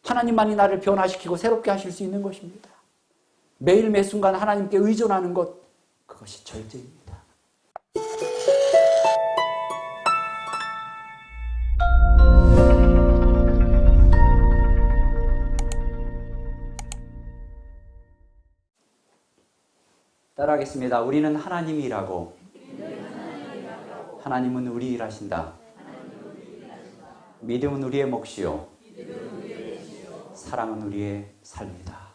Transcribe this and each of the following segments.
하나님만이 나를 변화시키고 새롭게 하실 수 있는 것입니다. 매일 매 순간 하나님께 의존하는 것, 그것이 절제입니다. 따라하겠습니다. 우리는 하나님이 일하고 하나님은 우리 일하신다. 믿음은 우리의 몫이요 사랑은 우리의 삶이다.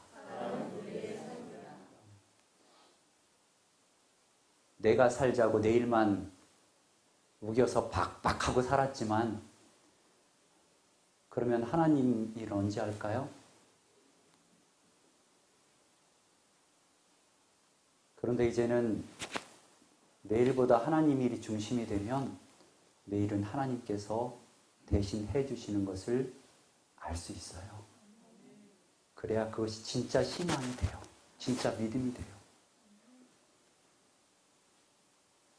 내가 살자고 내일만 우겨서 박박하고 살았지만 그러면 하나님 일 언제 할까요? 그런데 이제는 내일보다 하나님 일이 중심이 되면 내일은 하나님께서 대신 해주시는 것을 알 수 있어요. 그래야 그것이 진짜 신앙이 돼요. 진짜 믿음이 돼요.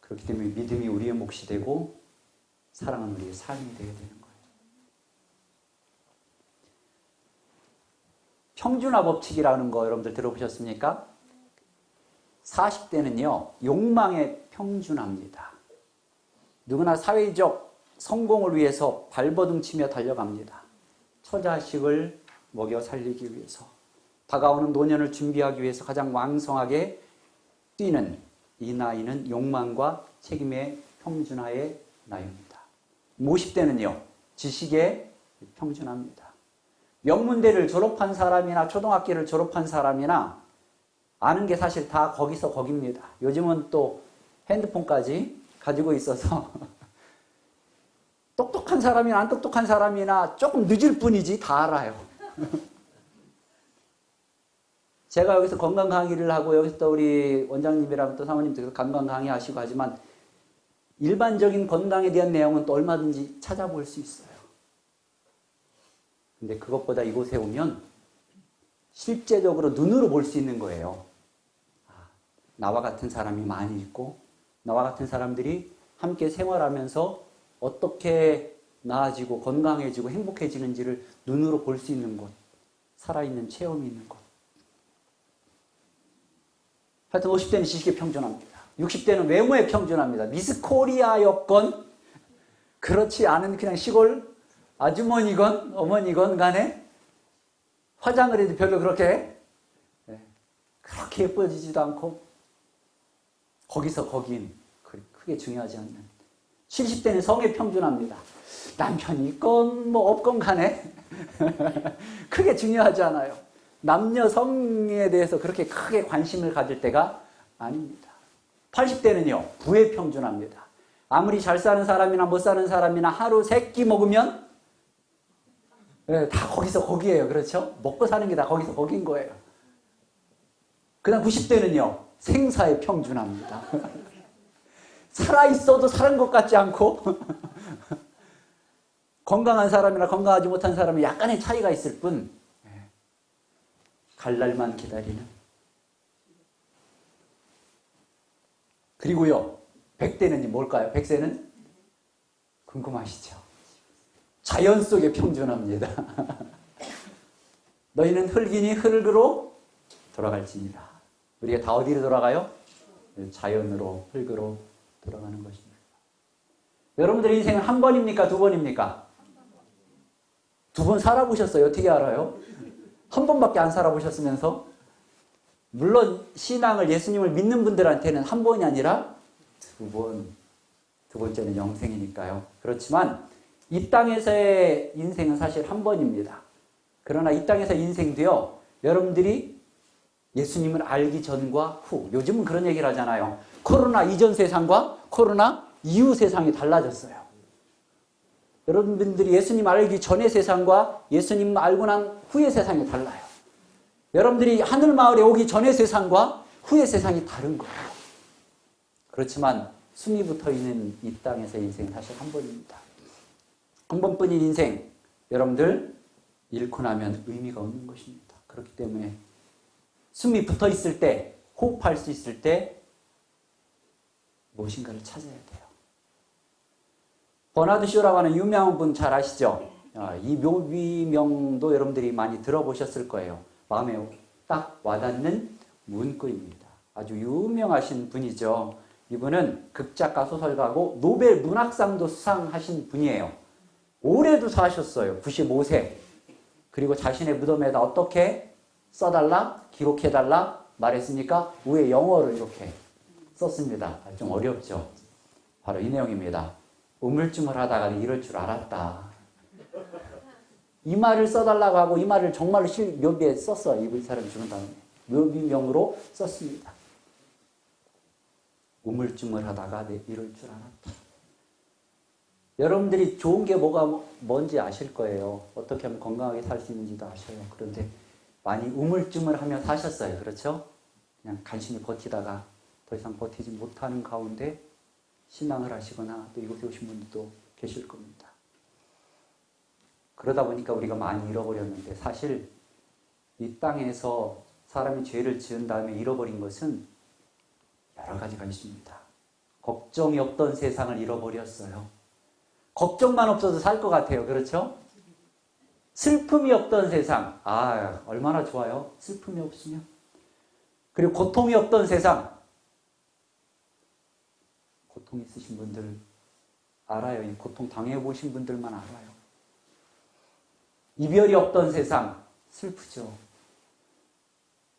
그렇기 때문에 믿음이 우리의 몫이 되고 사랑은 우리의 삶이 되어야 되는 거예요. 평준화 법칙이라는 거 여러분들 들어보셨습니까? 40대는요, 욕망의 평준화입니다. 누구나 사회적 성공을 위해서 발버둥치며 달려갑니다. 처자식을 먹여 살리기 위해서, 다가오는 노년을 준비하기 위해서 가장 왕성하게 뛰는 이 나이는 욕망과 책임의 평준화의 나이입니다. 50대는요, 지식의 평준화입니다. 명문대를 졸업한 사람이나 초등학교를 졸업한 사람이나 아는 게 사실 다 거기서 거깁니다. 요즘은 또 핸드폰까지 가지고 있어서 똑똑한 사람이나 안 똑똑한 사람이나 조금 늦을 뿐이지 다 알아요. 제가 여기서 건강 강의를 하고 여기서 또 우리 원장님이랑 또 사모님께서 건강 강의하시고 하지만 일반적인 건강에 대한 내용은 또 얼마든지 찾아볼 수 있어요. 근데 그것보다 이곳에 오면 실제적으로 눈으로 볼 수 있는 거예요. 나와 같은 사람이 많이 있고 나와 같은 사람들이 함께 생활하면서 어떻게 나아지고 건강해지고 행복해지는지를 눈으로 볼 수 있는 곳, 살아있는 체험이 있는 곳. 하여튼 50대는 지식의 평준화입니다. 60대는 외모의 평준화입니다. 미스 코리아였건 그렇지 않은 그냥 시골 아주머니건 어머니건 간에 화장을 해도 별로 그렇게 예뻐지지도 않고 거기서 거긴 크게 중요하지 않는 70대는 성의 평준화입니다. 남편이 있건 뭐 없건 간에 크게 중요하지 않아요. 남녀 성에 대해서 그렇게 크게 관심을 가질 때가 아닙니다. 80대는요, 부의 평준화입니다. 아무리 잘 사는 사람이나 못 사는 사람이나 하루 3끼 먹으면 다 거기서 거기예요. 그렇죠? 먹고 사는 게 다 거기서 거긴 거예요. 그 다음 90대는요, 생사의 평준화입니다. 살아있어도 사는 것 같지 않고 건강한 사람이나 건강하지 못한 사람이 약간의 차이가 있을 뿐 갈 날만 기다리는. 그리고요, 100대는 뭘까요? 100세는 궁금하시죠? 자연 속의 평준화입니다. 너희는 흙이니 흙으로 돌아갈지니라. 우리가 다 어디로 돌아가요? 자연으로, 흙으로 돌아가는 것입니다. 여러분들의 인생은 한 번입니까? 두 번입니까? 두 번 살아보셨어요? 어떻게 알아요? 한 번밖에 안 살아보셨으면서? 물론 신앙을, 예수님을 믿는 분들한테는 한 번이 아니라 두 번, 두 번째는 영생이니까요. 그렇지만 이 땅에서의 인생은 사실 한 번입니다. 그러나 이 땅에서의 인생도요, 여러분들이 예수님을 알기 전과 후, 요즘은 그런 얘기를 하잖아요. 코로나 이전 세상과 코로나 이후 세상이 달라졌어요. 여러분들이 예수님 알기 전의 세상과 예수님 알고 난 후의 세상이 달라요. 여러분들이 하늘마을에 오기 전의 세상과 후의 세상이 다른 거예요. 그렇지만 숨이 붙어있는 이 땅에서의 인생은 사실 한 번입니다. 한 번뿐인 인생, 여러분들 잃고 나면 의미가 없는 것입니다. 그렇기 때문에 숨이 붙어있을 때, 호흡할 수 있을 때 무엇인가를 찾아야 돼요. 버나드 쇼라고 하는 유명한 분 잘 아시죠? 이 묘비명도 여러분들이 많이 들어보셨을 거예요. 마음에 딱 와닿는 문구입니다. 아주 유명하신 분이죠. 이분은 극작가 소설가고 노벨 문학상도 수상하신 분이에요. 올해도 사셨어요. 95세. 그리고 자신의 무덤에다 어떻게 써달라? 기록해달라? 말했으니까 위에 영어로 이렇게 썼습니다. 좀 어렵죠. 바로 이 내용입니다. 우물쭈물 하다가 이럴 줄 알았다. 이 말을 써달라고 하고 이 말을 정말로 묘비에 썼어요. 이 사람이 죽은 다음에. 묘비명으로 썼습니다. 우물쭈물 하다가 이럴 줄 알았다. 여러분들이 좋은 게 뭔지 아실 거예요. 어떻게 하면 건강하게 살 수 있는지도 아셔요. 그런데 많이 우물쭈물하며 사셨어요. 그렇죠? 그냥 간신히 버티다가 더 이상 버티지 못하는 가운데 신앙을 하시거나 또 이곳에 오신 분들도 계실 겁니다. 그러다 보니까 우리가 많이 잃어버렸는데 사실 이 땅에서 사람이 죄를 지은 다음에 잃어버린 것은 여러 가지가 있습니다. 걱정이 없던 세상을 잃어버렸어요. 걱정만 없어도 살 것 같아요. 그렇죠? 슬픔이 없던 세상. 얼마나 좋아요. 슬픔이 없으면. 그리고 고통이 없던 세상. 고통 있으신 분들 알아요. 이 고통 당해보신 분들만 알아요. 이별이 없던 세상. 슬프죠.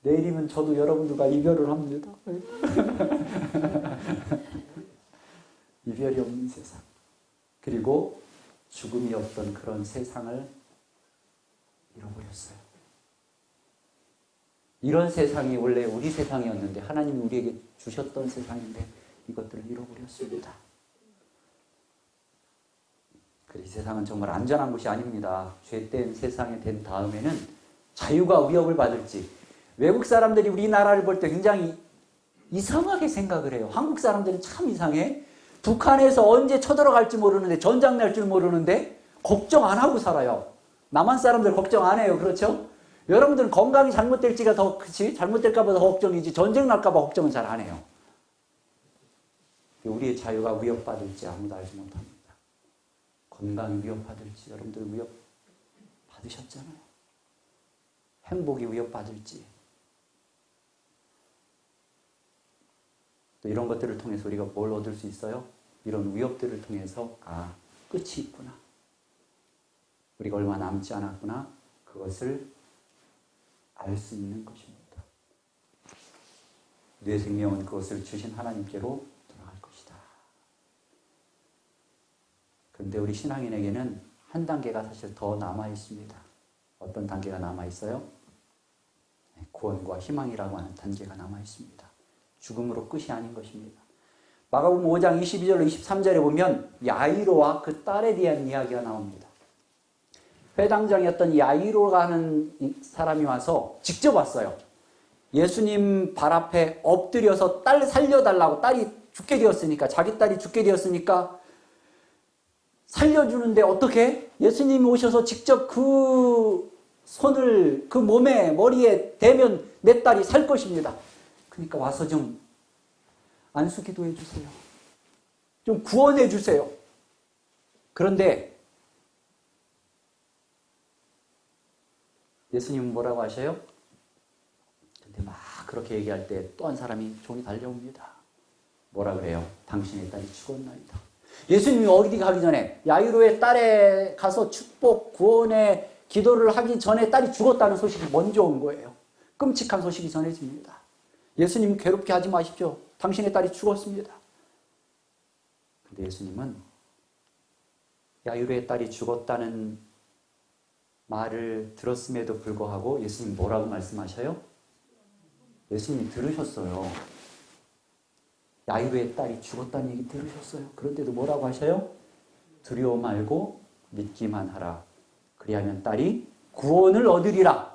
내일이면 저도 여러분들과 이별을 합니다. 이별이 없는 세상. 그리고 죽음이 없던 그런 세상을 잃어버렸어요. 이런 세상이 원래 우리 세상이었는데 하나님이 우리에게 주셨던 세상인데 이것들을 잃어버렸습니다. 이 세상은 정말 안전한 곳이 아닙니다. 죄된 세상이 된 다음에는 자유가 위협을 받을지. 외국 사람들이 우리나라를 볼 때 굉장히 이상하게 생각을 해요. 한국 사람들은 참 이상해. 북한에서 언제 쳐들어갈지 모르는데 전장 날 줄 모르는데 걱정 안 하고 살아요. 남한 사람들 걱정 안 해요. 그렇죠? 여러분들은 건강이 잘못될지가 더 그치? 잘못될까 봐 더 걱정이지 전쟁 날까 봐 걱정은 잘 안 해요. 우리의 자유가 위협받을지 아무도 알지 못합니다. 건강이 위협받을지 여러분들 위협받으셨잖아요. 행복이 위협받을지 또 이런 것들을 통해서 우리가 뭘 얻을 수 있어요? 이런 위협들을 통해서 끝이 있구나. 우리가 얼마 남지 않았구나. 그것을 알 수 있는 것입니다. 내 생명은 그것을 주신 하나님께로 돌아갈 것이다. 그런데 우리 신앙인에게는 한 단계가 사실 더 남아 있습니다. 어떤 단계가 남아 있어요? 구원과 희망이라고 하는 단계가 남아 있습니다. 죽음으로 끝이 아닌 것입니다. 마가복음 5장 22절로 23절에 보면 야이로와 그 딸에 대한 이야기가 나옵니다. 회당장이었던 야이로가 하는 사람이 와서 직접 왔어요. 예수님 발 앞에 엎드려서 딸 살려달라고. 딸이 죽게 되었으니까, 자기 딸이 죽게 되었으니까 살려주는데 어떻게? 예수님이 오셔서 직접 그 손을 그 몸에 머리에 대면 내 딸이 살 것입니다. 그러니까 와서 좀 안수기도 해주세요. 좀 구원해 주세요. 그런데 예수님은 뭐라고 하셔요? 근데 막 그렇게 얘기할 때 또 한 사람이 종이 달려옵니다. 뭐라 그래요? 당신의 딸이 죽었나이다. 예수님이 어디 가기 전에 야이로의 딸에 가서 축복 구원의 기도를 하기 전에 딸이 죽었다는 소식이 먼저 온 거예요. 끔찍한 소식이 전해집니다. 예수님 괴롭게 하지 마십시오. 당신의 딸이 죽었습니다. 근데 예수님은 야이로의 딸이 죽었다는 말을 들었음에도 불구하고 예수님 뭐라고 말씀하셔요? 예수님이 들으셨어요. 야이로의 딸이 죽었다는 얘기 들으셨어요. 그런데도 뭐라고 하셔요? 두려워 말고 믿기만 하라. 그리하면 딸이 구원을 얻으리라.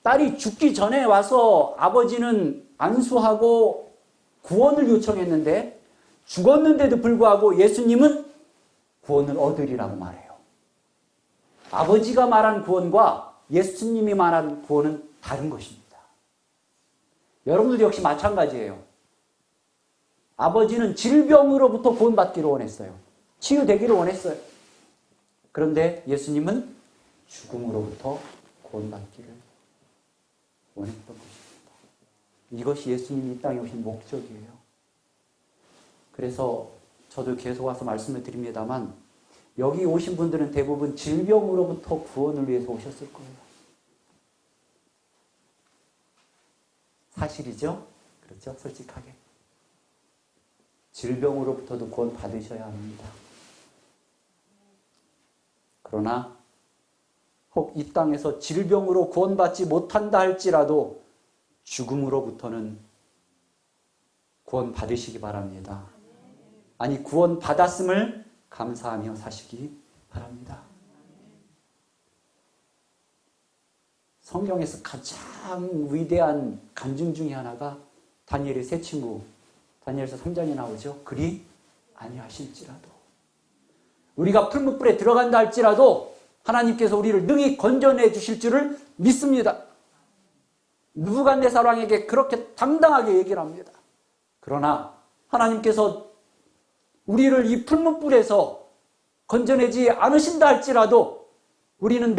딸이 죽기 전에 와서 아버지는 안수하고 구원을 요청했는데 죽었는데도 불구하고 예수님은 구원을 얻으리라고 말해요. 아버지가 말한 구원과 예수님이 말한 구원은 다른 것입니다. 여러분들 역시 마찬가지예요. 아버지는 질병으로부터 구원받기를 원했어요. 치유되기를 원했어요. 그런데 예수님은 죽음으로부터 구원받기를 원했던 것입니다. 이것이 예수님이 이 땅에 오신 목적이에요. 그래서 저도 계속 와서 말씀을 드립니다만 여기 오신 분들은 대부분 질병으로부터 구원을 위해서 오셨을 거예요. 사실이죠? 그렇죠? 솔직하게. 질병으로부터도 구원 받으셔야 합니다. 그러나 혹 이 땅에서 질병으로 구원받지 못한다 할지라도 죽음으로부터는 구원 받으시기 바랍니다. 아니, 구원 받았음을 감사하며 사시기 바랍니다. 성경에서 가장 위대한 간증 중에 하나가 다니엘의 세 친구, 다니엘서 3장에 나오죠. 그리 아니하실지라도, 우리가 풀무불에 들어간다 할지라도 하나님께서 우리를 능히 건져내 주실 줄을 믿습니다. 느부갓네살 왕에게 그렇게 당당하게 얘기를 합니다. 그러나 하나님께서 우리를 이 풀무불에서 건져내지 않으신다 할지라도 우리는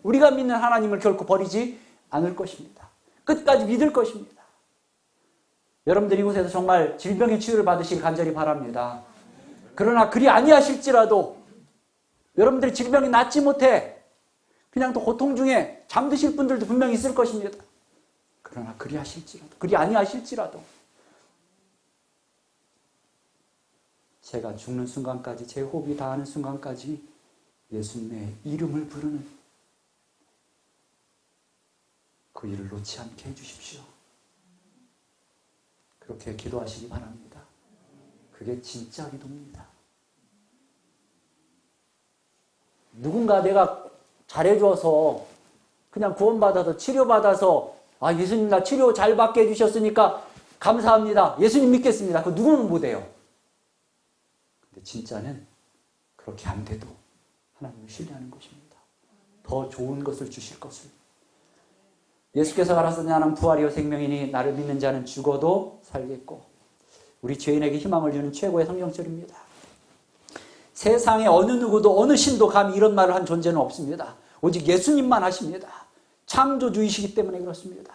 우리가 믿는 하나님을 결코 버리지 않을 것입니다. 끝까지 믿을 것입니다. 여러분들 이곳에서 정말 질병의 치유를 받으시길 간절히 바랍니다. 그러나 그리 아니하실지라도 여러분들이 질병이 낫지 못해 그냥 또 고통 중에 잠드실 분들도 분명히 있을 것입니다. 그러나 그리 아니하실지라도 제가 죽는 순간까지, 제 호흡이 다하는 순간까지 예수님의 이름을 부르는 그 일을 놓지 않게 해주십시오. 그렇게 기도하시기 바랍니다. 그게 진짜 기도입니다. 누군가 내가 잘해줘서 그냥 구원받아서 치료받아서 예수님 나 치료 잘 받게 해주셨으니까 감사합니다. 예수님 믿겠습니다. 그 누구는 못해요. 근데 진짜는 그렇게 안 돼도 하나님을 신뢰하는 것입니다. 더 좋은 것을 주실 것을. 예수께서 가라사대 나는 부활이요 생명이니 나를 믿는 자는 죽어도 살겠고, 우리 죄인에게 희망을 주는 최고의 성경절입니다. 세상에 어느 누구도 어느 신도 감히 이런 말을 한 존재는 없습니다. 오직 예수님만 하십니다. 창조주이시기 때문에 그렇습니다.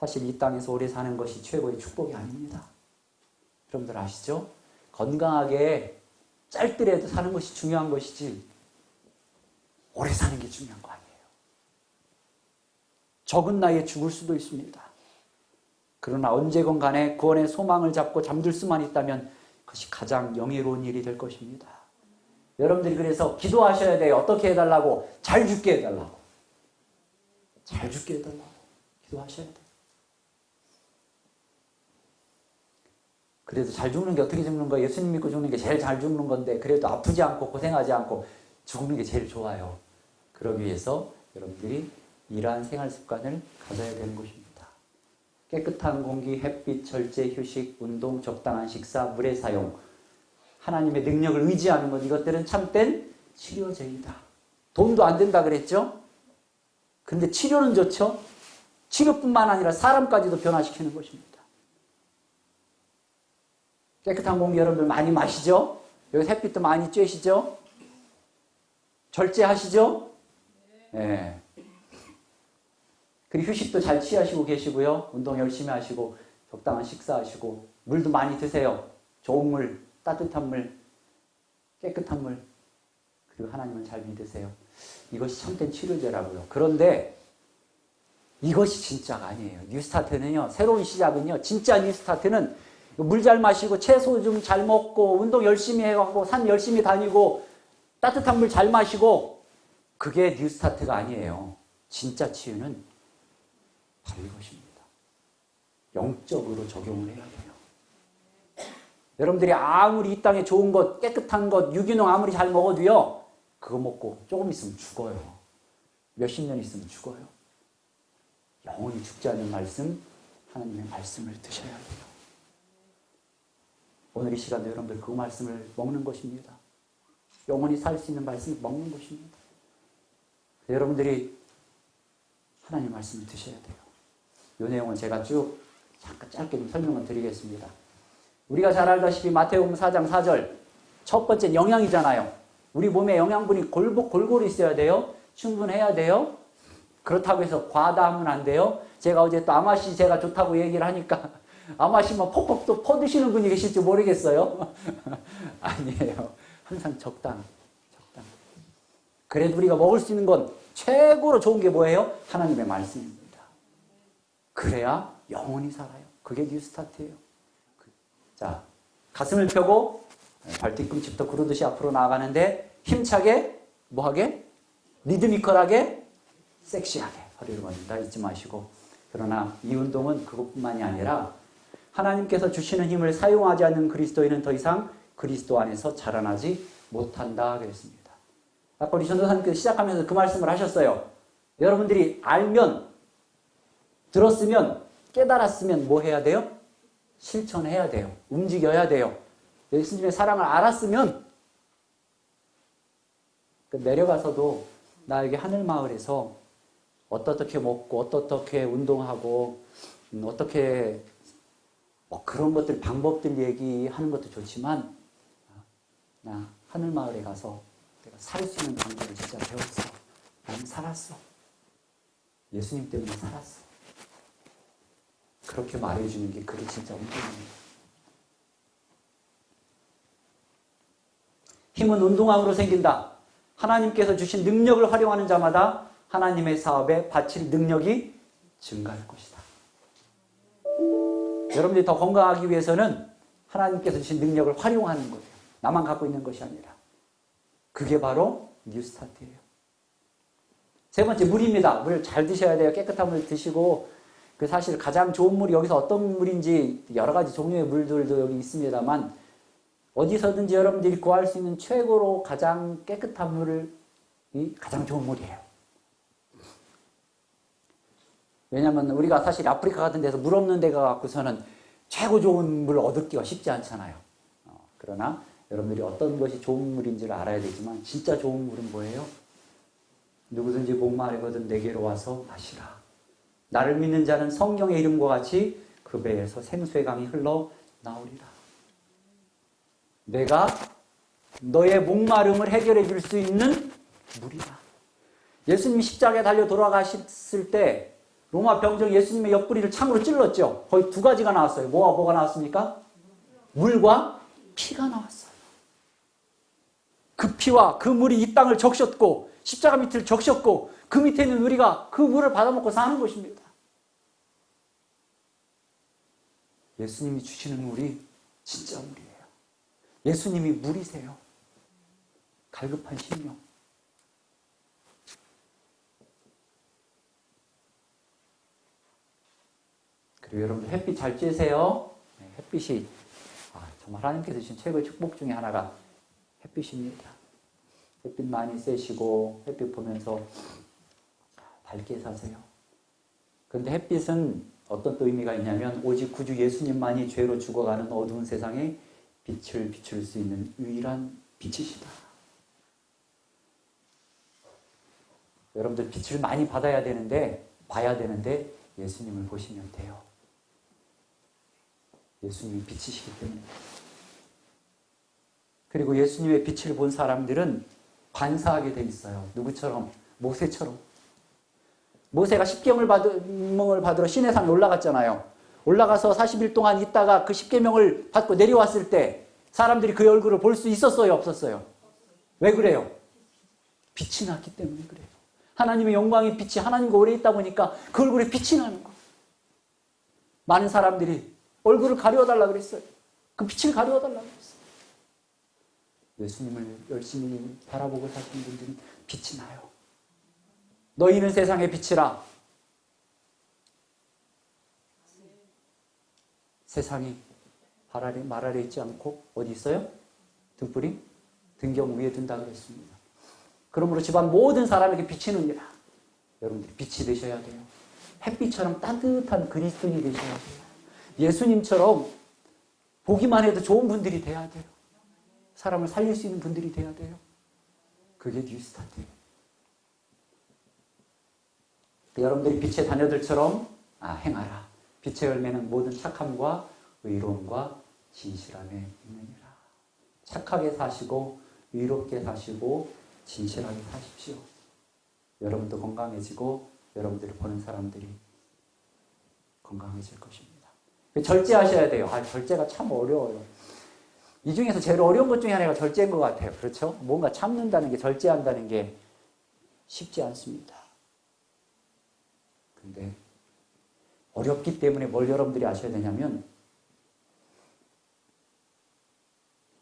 사실 이 땅에서 오래 사는 것이 최고의 축복이 아닙니다. 여러분들 아시죠? 건강하게 짧더라도 사는 것이 중요한 것이지 오래 사는 게 중요한 거 아니에요. 적은 나이에 죽을 수도 있습니다. 그러나 언제건 간에 구원의 소망을 잡고 잠들 수만 있다면 그것이 가장 영예로운 일이 될 것입니다. 여러분들이 그래서 기도하셔야 돼요. 어떻게 해달라고? 잘 죽게 해달라고. 잘 죽게 해달라고 기도하셔야 돼요. 그래도 잘 죽는 게 어떻게 죽는 거예요? 예수님 믿고 죽는 게 제일 잘 죽는 건데 그래도 아프지 않고 고생하지 않고 죽는 게 제일 좋아요. 그러기 위해서 여러분들이 이러한 생활 습관을 가져야 되는 것입니다. 깨끗한 공기, 햇빛, 절제, 휴식, 운동, 적당한 식사, 물의 사용, 하나님의 능력을 의지하는 것, 이것들은 참된 치료제이다. 돈도 안 된다 그랬죠? 근데 치료는 좋죠? 치료뿐만 아니라 사람까지도 변화시키는 것입니다. 깨끗한 공기 여러분들 많이 마시죠? 여기 햇빛도 많이 쬐시죠? 절제하시죠? 네. 그리고 휴식도 잘 취하시고 계시고요. 운동 열심히 하시고 적당한 식사하시고 물도 많이 드세요. 좋은 물, 따뜻한 물, 깨끗한 물, 그리고 하나님을 잘 믿으세요. 이것이 참된 치료제라고요. 그런데 이것이 진짜가 아니에요. 뉴스타트는요. 새로운 시작은요. 진짜 뉴스타트는 물 잘 마시고 채소 좀 잘 먹고 운동 열심히 해가고 산 열심히 다니고 따뜻한 물 잘 마시고 그게 뉴스타트가 아니에요. 진짜 치유는 바로 이것입니다. 영적으로 적용을 해야 돼요. 여러분들이 아무리 이 땅에 좋은 것, 깨끗한 것, 유기농 아무리 잘 먹어도요. 그거 먹고 조금 있으면 죽어요. 몇십 년 있으면 죽어요. 영원히 죽지 않는 말씀, 하나님의 말씀을 드셔야 돼요. 오늘 이 시간도 여러분들 그 말씀을 먹는 것입니다. 영원히 살 수 있는 말씀을 먹는 것입니다. 여러분들이 하나님 말씀을 드셔야 돼요. 이 내용은 제가 쭉 잠깐 짧게 좀 설명을 드리겠습니다. 우리가 잘 알다시피 마태복음 4장 4절 첫 번째 영양이잖아요. 우리 몸에 영양분이 골고루 있어야 돼요. 충분해야 돼요. 그렇다고 해서 과다하면 안 돼요. 제가 어제 또 아마시 제가 좋다고 얘기를 하니까 아마시만 퍽퍽 또 퍼드시는 분이 계실지 모르겠어요. 아니에요. 항상 적당. 그래도 우리가 먹을 수 있는 건 최고로 좋은 게 뭐예요? 하나님의 말씀입니다. 그래야 영원히 살아요. 그게 뉴스타트예요. 자, 가슴을 펴고 발뒤꿈치부터 구르듯이 앞으로 나아가는데 힘차게 뭐하게? 리드미컬하게 섹시하게 허리를 건든다 잊지 마시고. 그러나 이 운동은 그것뿐만이 아니라 하나님께서 주시는 힘을 사용하지 않는 그리스도인은 더 이상 그리스도 안에서 자라나지 못한다 그랬습니다. 아까 우리 전도사님께서 시작하면서 그 말씀을 하셨어요. 여러분들이 알면, 들었으면, 깨달았으면 뭐 해야 돼요? 실천해야 돼요. 움직여야 돼요. 예수님의 사랑을 알았으면 내려가서도 나 여기 하늘마을에서 어떻게 먹고 어떻게 운동하고 어떻게 뭐 그런 것들 방법들 얘기하는 것도 좋지만 나 하늘마을에 가서 내가 살 수 있는 방법을 진짜 배웠어. 나는 살았어. 예수님 때문에 살았어. 그렇게 말해주는 게 그게 진짜 운동입니다. 힘은 운동함으로 생긴다. 하나님께서 주신 능력을 활용하는 자마다 하나님의 사업에 바칠 능력이 증가할 것이다. 여러분들이 더 건강하기 위해서는 하나님께서 주신 능력을 활용하는 거예요. 나만 갖고 있는 것이 아니라. 그게 바로 뉴스타트예요. 세 번째, 물입니다. 물 잘 드셔야 돼요. 깨끗한 물 드시고, 그 사실 가장 좋은 물이 여기서 어떤 물인지 여러 가지 종류의 물들도 여기 있습니다만, 어디서든지 여러분들이 구할 수 있는 최고로 가장 깨끗한 물이 가장 좋은 물이에요. 왜냐하면 우리가 사실 아프리카 같은 데서 물 없는 데가 갖고서는 최고 좋은 물을 얻기가 쉽지 않잖아요. 그러나 여러분들이 어떤 것이 좋은 물인지를 알아야 되지만 진짜 좋은 물은 뭐예요? 누구든지 목마르거든 내게로 와서 마시라. 나를 믿는 자는 성경의 이름과 같이 그 배에서 생수의 강이 흘러나오리라. 내가 너의 목마름을 해결해 줄 수 있는 물이다. 예수님이 십자가에 달려 돌아가셨을 때 로마 병정 예수님의 옆구리를 창으로 찔렀죠. 거의 두 가지가 나왔어요. 뭐가 나왔습니까? 물과 피가 나왔어요. 그 피와 그 물이 이 땅을 적셨고 십자가 밑을 적셨고 그 밑에 있는 우리가 그 물을 받아먹고 사는 것입니다. 예수님이 주시는 물이 진짜 물이에요. 예수님이 물이세요. 갈급한 심령. 그리고 여러분 햇빛 잘 쬐세요. 햇빛이 정말 하나님께서 주신 최고의 축복 중에 하나가 햇빛입니다. 햇빛 많이 쐬시고 햇빛 보면서 밝게 사세요. 그런데 햇빛은 어떤 또 의미가 있냐면 오직 구주 예수님만이 죄로 죽어가는 어두운 세상에 빛을 비출 수 있는 유일한 빛이시다. 여러분들 빛을 많이 봐야 되는데 예수님을 보시면 돼요. 예수님이 빛이시기 때문에. 그리고 예수님의 빛을 본 사람들은 반사하게 돼 있어요. 누구처럼? 모세처럼. 모세가 십계명을 받으러 시내산에 올라갔잖아요. 올라가서 40일 동안 있다가 그 십계명을 받고 내려왔을 때 사람들이 그의 얼굴을 볼 수 있었어요? 없었어요? 왜 그래요? 빛이 났기 때문에 그래요. 하나님의 영광의 빛이 하나님과 오래 있다 보니까 그 얼굴에 빛이 나는 거예요. 많은 사람들이 얼굴을 가려달라고 그랬어요. 그 빛을 가려달라고 그랬어요. 예수님을 열심히 바라보고 사시는 분들은 빛이 나요. 너희는 세상의 빛이라. 세상이 말 아래 있지 않고 어디 있어요? 등불이 등경 위에 든다 그랬습니다. 그러므로 집안 모든 사람에게 비치느니라. 여러분들이 빛이 되셔야 돼요. 햇빛처럼 따뜻한 그리스도인이 되셔야 돼요. 예수님처럼 보기만 해도 좋은 분들이 돼야 돼요. 사람을 살릴 수 있는 분들이 돼야 돼요. 그게 뉴스타트예요. 여러분들이 빛의 자녀들처럼 행하라. 빛의 열매는 모든 착함과 의로움과 진실함에 있느니라. 착하게 사시고 의롭게 사시고 진실하게 사십시오. 여러분도 건강해지고 여러분들을 보는 사람들이 건강해질 것입니다. 절제하셔야 돼요. 절제가 참 어려워요. 이 중에서 제일 어려운 것 중에 하나가 절제인 것 같아요. 그렇죠? 뭔가 참는다는 게, 절제한다는 게 쉽지 않습니다. 근데 어렵기 때문에 뭘 여러분들이 아셔야 되냐면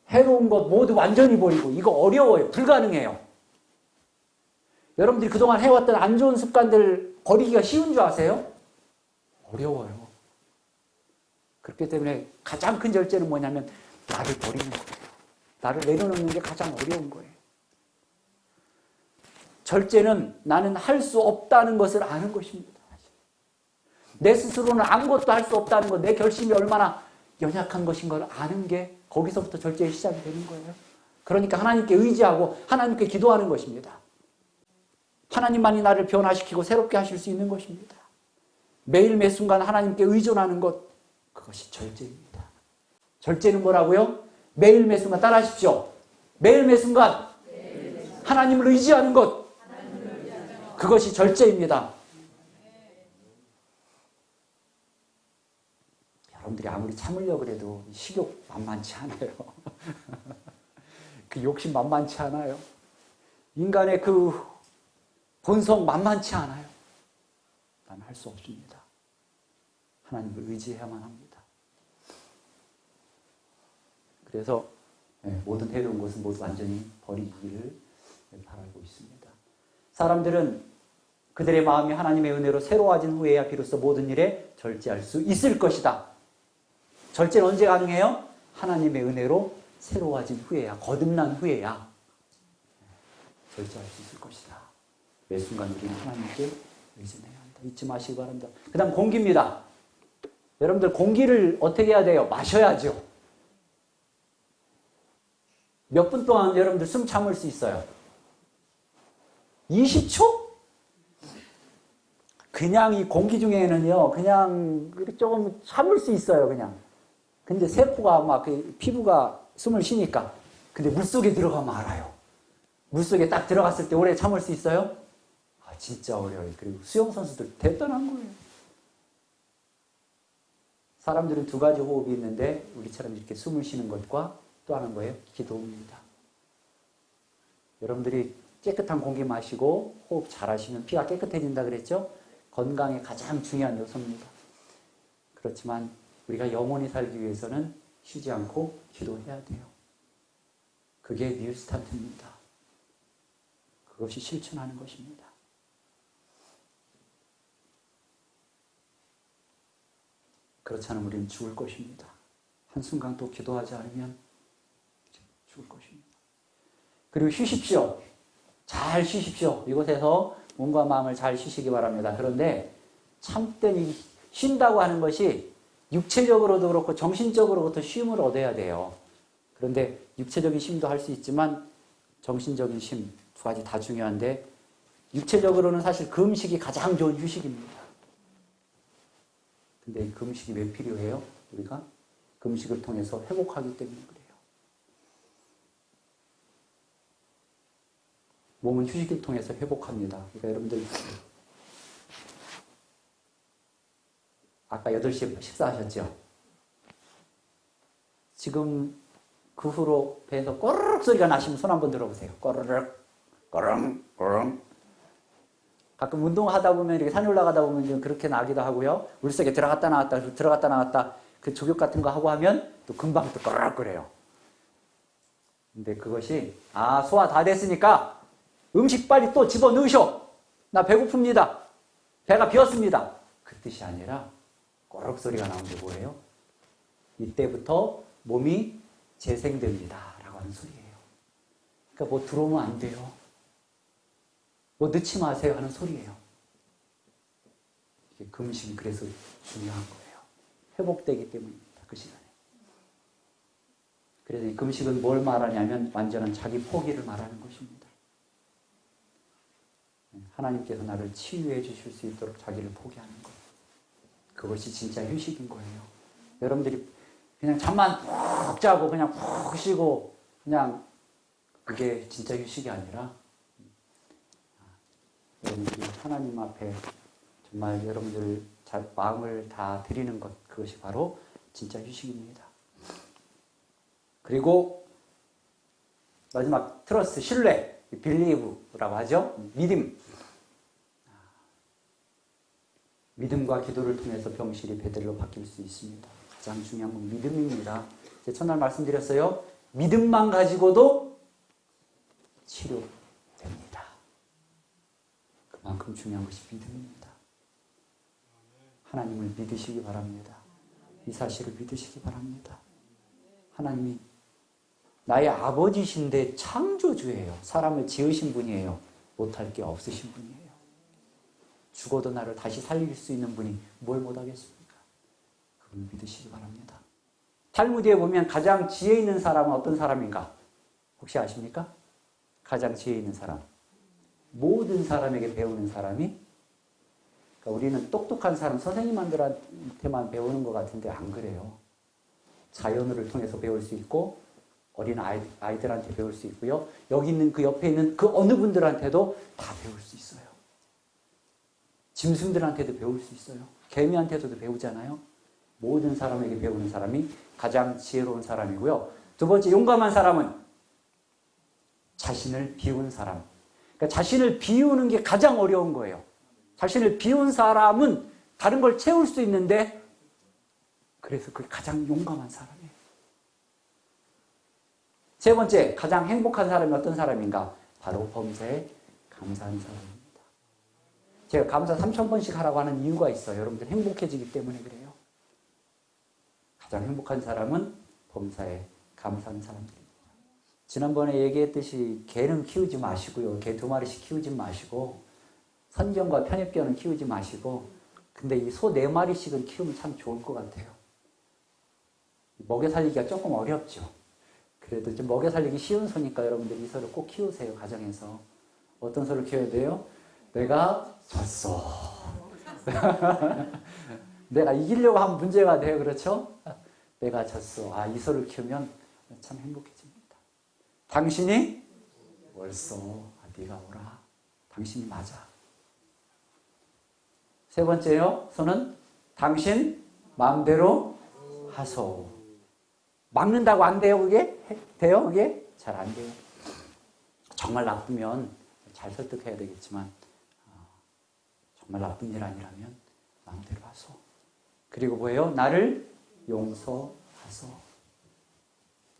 해로운 것 모두 완전히 버리고, 이거 어려워요. 불가능해요. 여러분들이 그동안 해왔던 안 좋은 습관들 버리기가 쉬운 줄 아세요? 어려워요. 그렇기 때문에 가장 큰 절제는 뭐냐면 나를 버리는 거예요. 나를 내려놓는 게 가장 어려운 거예요. 절제는 나는 할 수 없다는 것을 아는 것입니다. 내 스스로는 아무것도 할 수 없다는 것, 내 결심이 얼마나 연약한 것인 걸 아는 게 거기서부터 절제의 시작이 되는 거예요. 그러니까 하나님께 의지하고 하나님께 기도하는 것입니다. 하나님만이 나를 변화시키고 새롭게 하실 수 있는 것입니다. 매일 매 순간 하나님께 의존하는 것, 그것이 절제입니다. 절제는 뭐라고요? 매일 매 순간 따라하십시오. 매일 매 순간 하나님을 의지하는 것, 그것이 절제입니다. 여러분들이 아무리 참으려고 해도 식욕 만만치 않아요. 그 욕심 만만치 않아요. 인간의 그 본성 만만치 않아요. 난 할 수 없습니다. 하나님을 의지해야만 합니다. 그래서 모든 해로운 것은 모두 완전히 버리기를 바라고 있습니다. 사람들은 그들의 마음이 하나님의 은혜로 새로워진 후에야 비로소 모든 일에 절제할 수 있을 것이다. 절제는 언제 가능해요? 하나님의 은혜로 새로워진 후에야, 거듭난 후에야 절제할 수 있을 것이다. 매 순간 우리는 하나님께 의존해야 한다. 잊지 마시기 바랍니다. 그 다음 공기입니다. 여러분들 공기를 어떻게 해야 돼요? 마셔야죠. 몇 분 동안 여러분들 숨 참을 수 있어요? 20초? 그냥 이 공기 중에는요, 그냥 조금 참을 수 있어요, 그냥. 근데 세포가 막 피부가 숨을 쉬니까. 근데 물속에 들어가면 알아요. 물속에 딱 들어갔을 때 오래 참을 수 있어요? 진짜 어려워요. 그리고 수영선수들 대단한 거예요. 사람들은 두 가지 호흡이 있는데 우리처럼 이렇게 숨을 쉬는 것과 또 하는 거예요. 기도입니다. 여러분들이 깨끗한 공기 마시고 호흡 잘 하시면 피가 깨끗해진다 그랬죠? 건강에 가장 중요한 요소입니다. 그렇지만 우리가 영원히 살기 위해서는 쉬지 않고 기도해야 돼요. 그게 뉴스타트입니다. 그것이 실천하는 것입니다. 그렇지 않으면 우리는 죽을 것입니다. 한순간도 기도하지 않으면 죽을 것입니다. 그리고 쉬십시오. 잘 쉬십시오. 이곳에서 몸과 마음을 잘 쉬시기 바랍니다. 그런데 참된 쉰다고 하는 것이 육체적으로도 그렇고 정신적으로부터 쉼을 얻어야 돼요. 그런데 육체적인 쉼도 할 수 있지만 정신적인 쉼 두 가지 다 중요한데 육체적으로는 사실 금식이 가장 좋은 휴식입니다. 근데 이 금식이 왜 필요해요? 우리가 금식을 통해서 회복하기 때문에 그래요. 몸은 휴식을 통해서 회복합니다. 그러니까 여러분들 아까 8시에 식사하셨죠? 지금 그 후로 배에서 꼬르륵 소리가 나시면 손 한번 들어보세요. 꼬르륵, 꼬릉, 꼬릉. 가끔 운동하다 보면 이렇게 산 올라가다 보면 그렇게 나기도 하고요. 물속에 들어갔다 나왔다 그 조격 같은 거 하고 하면 또 금방 또 꼬르륵거려요. 근데 그것이 소화 다 됐으니까 음식 빨리 또 집어넣으셔. 나 배고픕니다. 배가 비었습니다. 그 뜻이 아니라 꼬르륵 소리가 나온 게 뭐예요? 이때부터 몸이 재생됩니다. 라고 하는 소리예요. 그러니까 뭐 들어오면 안 돼요. 뭐 넣지 마세요 하는 소리예요. 이게 금식이 그래서 중요한 거예요. 회복되기 때문입니다. 그 시간에. 그래서 이 금식은 뭘 말하냐면 완전한 자기 포기를 말하는 것입니다. 하나님께서 나를 치유해 주실 수 있도록 자기를 포기하는 것. 그것이 진짜 휴식인 거예요. 여러분들이 그냥 잠만 푹 자고 그냥 푹 쉬고 그냥 그게 진짜 휴식이 아니라 여러분들이 하나님 앞에 정말 여러분들 마음을 다 드리는 것, 그것이 바로 진짜 휴식입니다. 그리고 마지막 트러스트, 신뢰, 빌리브라고 하죠. 믿음과 기도를 통해서 병실이 베들로 바뀔 수 있습니다. 가장 중요한 건 믿음입니다. 제가 첫날 말씀드렸어요. 믿음만 가지고도 치료됩니다. 그만큼 중요한 것이 믿음입니다. 하나님을 믿으시기 바랍니다. 이 사실을 믿으시기 바랍니다. 하나님이 나의 아버지신데 창조주예요. 사람을 지으신 분이에요. 못할 게 없으신 분이에요. 죽어도 나를 다시 살릴 수 있는 분이 뭘 못하겠습니까? 그걸 믿으시기 바랍니다. 탈무드에 보면 가장 지혜 있는 사람은 어떤 사람인가? 혹시 아십니까? 가장 지혜 있는 사람. 모든 사람에게 배우는 사람이, 그러니까 우리는 똑똑한 사람, 선생님한테만 배우는 것 같은데 안 그래요. 자연을 통해서 배울 수 있고, 어린 아이들한테 배울 수 있고요. 여기 있는 그 옆에 있는 그 어느 분들한테도 다 배울 수 있어요. 짐승들한테도 배울 수 있어요. 개미한테도 배우잖아요. 모든 사람에게 배우는 사람이 가장 지혜로운 사람이고요. 두 번째, 용감한 사람은 자신을 비운 사람. 그러니까 자신을 비우는 게 가장 어려운 거예요. 자신을 비운 사람은 다른 걸 채울 수 있는데, 그래서 그게 가장 용감한 사람이에요. 세 번째, 가장 행복한 사람이 어떤 사람인가? 바로 범사에 감사한 사람입니다. 제가 감사 3000번씩 하라고 하는 이유가 있어요. 여러분들 행복해지기 때문에 그래요. 가장 행복한 사람은 범사에 감사하는 사람들입니다. 지난번에 얘기했듯이 개는 키우지 마시고요. 개 2마리씩 키우지 마시고, 선견과 편입견은 키우지 마시고, 근데 이 소 4마리씩은 키우면 참 좋을 것 같아요. 먹여 살리기가 조금 어렵죠. 그래도 좀 먹여 살리기 쉬운 소니까 여러분들 이 소를 꼭 키우세요. 가정에서. 어떤 소를 키워야 돼요? 내가 졌어. 내가 이기려고 하면 문제가 돼요. 그렇죠? 내가 졌어. 아, 이 소를 키우면 참 행복해집니다. 당신이 옳소. 아, 네가 오라. 당신이 맞아. 세 번째요. 소는 당신 마음대로 하소. 막는다고 안 돼요, 그게? 돼요, 그게? 잘 안 돼요. 정말 나쁘면 잘 설득해야 되겠지만, 정말 나쁜 일 아니라면 마음대로 하소. 그리고 뭐예요? 나를 용서하소.